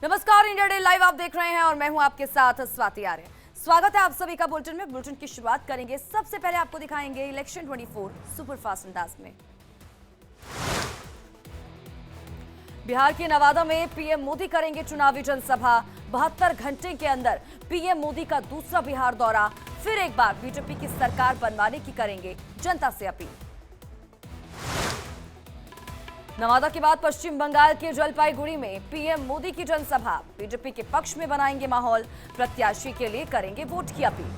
नमस्कार, India day live आप देख रहे हैं और मैं हूं आपके साथ स्वाति आर्य। स्वागत है आप सभी का बुलेटिन में। बुलेटिन की शुरुआत करेंगे, सबसे पहले आपको दिखाएंगे इलेक्शन 24 सुपरफास्ट अंदाज में। बिहार के नवादा में पीएम मोदी करेंगे चुनावी जनसभा। 72 घंटे के अंदर पीएम मोदी का दूसरा बिहार दौरा। फिर एक बार बीजेपी की सरकार बनवाने की करेंगे जनता से अपील। नवादा के बाद पश्चिम बंगाल के जलपाईगुड़ी में पीएम मोदी की जनसभा। बीजेपी के पक्ष में बनाएंगे माहौल, प्रत्याशी के लिए करेंगे वोट की अपील।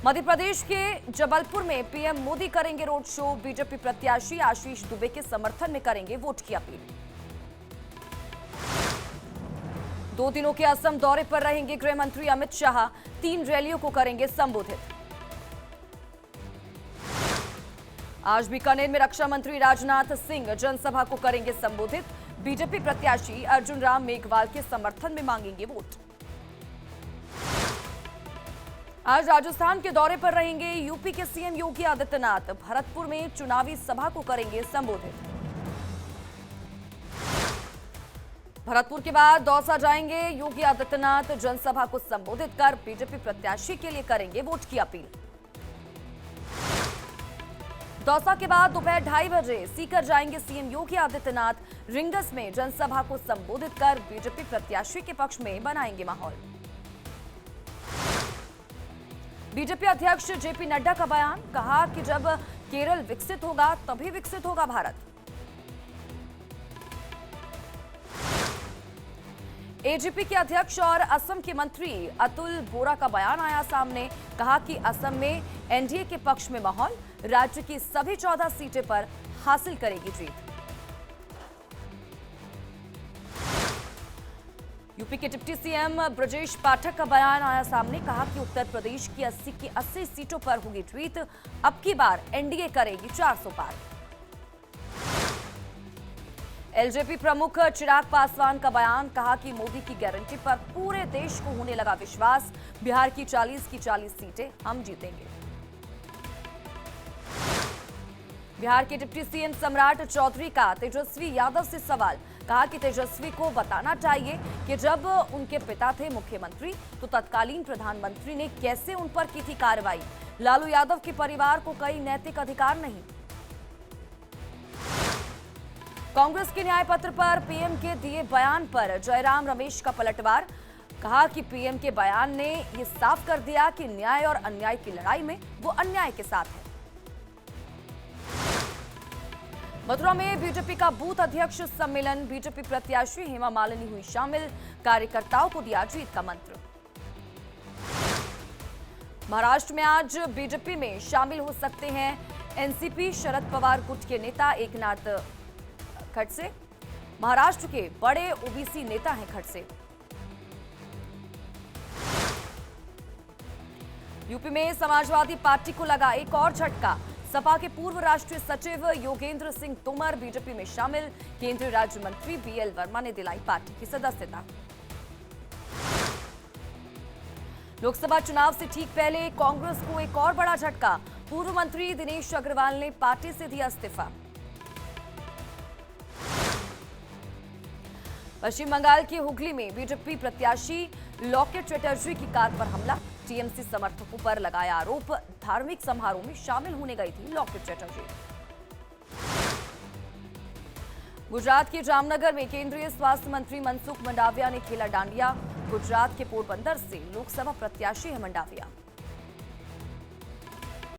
मध्य प्रदेश के जबलपुर में पीएम मोदी करेंगे रोड शो। बीजेपी प्रत्याशी आशीष दुबे के समर्थन में करेंगे वोट की अपील। 2 दिनों के असम दौरे पर रहेंगे गृह मंत्री अमित शाह। 3 रैलियों को करेंगे संबोधित। आज बीकानेर में रक्षा मंत्री राजनाथ सिंह जनसभा को करेंगे संबोधित। बीजेपी प्रत्याशी अर्जुन राम मेघवाल के समर्थन में मांगेंगे वोट। आज राजस्थान के दौरे पर रहेंगे यूपी के सीएम योगी आदित्यनाथ। भरतपुर में चुनावी सभा को करेंगे संबोधित। भरतपुर के बाद दौसा जाएंगे योगी आदित्यनाथ। जनसभा को संबोधित कर बीजेपी प्रत्याशी के लिए करेंगे वोट की अपील। दौसा के बाद दोपहर 2:30 बजे सीकर जाएंगे सीएम योगी आदित्यनाथ। रिंगस में जनसभा को संबोधित कर बीजेपी प्रत्याशी के पक्ष में बनाएंगे माहौल। बीजेपी अध्यक्ष जेपी नड्डा का बयान, कहा कि जब केरल विकसित होगा तभी विकसित होगा भारत। एजीपी के अध्यक्ष और असम के मंत्री अतुल बोरा का बयान आया सामने। कहा कि असम में एनडीए के पक्ष में माहौल, राज्य की सभी 14 सीटें पर हासिल करेगी जीत। यूपी के डिप्टी सीएम ब्रजेश पाठक का बयान आया सामने। कहा कि उत्तर प्रदेश की 80 सीटों पर होगी जीत। अब की बार एनडीए करेगी 400 पार। एलजेपी प्रमुख चिराग पासवान का बयान, कहा कि मोदी की गारंटी पर पूरे देश को होने लगा विश्वास। बिहार की 40 की 40 सीटें हम जीतेंगे। बिहार के डिप्टी सीएम सम्राट चौधरी का तेजस्वी यादव से सवाल। कहा कि तेजस्वी को बताना चाहिए कि जब उनके पिता थे मुख्यमंत्री तो तत्कालीन प्रधानमंत्री ने कैसे उन पर की थी कार्रवाई। लालू यादव के परिवार को कोई नैतिक अधिकार नहीं। कांग्रेस के न्याय पत्र पर पीएम के दिए बयान पर जयराम रमेश का पलटवार। कहा कि पीएम के बयान ने यह साफ कर दिया कि न्याय और अन्याय की लड़ाई में वो अन्याय के साथ है। मथुरा में बीजेपी का बूथ अध्यक्ष सम्मेलन। बीजेपी प्रत्याशी हेमा मालिनी हुई शामिल। कार्यकर्ताओं को दिया जीत का मंत्र। महाराष्ट्र में आज बीजेपी में शामिल हो सकते हैं एनसीपी शरद पवार गुट के नेता एकनाथ खड़से। महाराष्ट्र के बड़े ओबीसी नेता हैं खड़से। यूपी में समाजवादी पार्टी को लगा एक और झटका। सपा के पूर्व राष्ट्रीय सचिव योगेंद्र सिंह तोमर बीजेपी में शामिल। केंद्रीय राज्य मंत्री बीएल वर्मा ने दिलाई पार्टी की सदस्यता। लोकसभा चुनाव से ठीक पहले कांग्रेस को एक और बड़ा झटका। पूर्व मंत्री दिनेश अग्रवाल ने पार्टी से दिया इस्तीफा। पश्चिम बंगाल के हुगली में बीजेपी प्रत्याशी लॉकेट चटर्जी की कार पर हमला। टीएमसी समर्थकों पर लगाया आरोप। धार्मिक समारोह में शामिल होने गई थी लॉकेट चटर्जी। गुजरात के जामनगर में केंद्रीय स्वास्थ्य मंत्री मनसुख मंडाविया ने खेला डांडिया। गुजरात के पोरबंदर से लोकसभा प्रत्याशी है मंडाविया।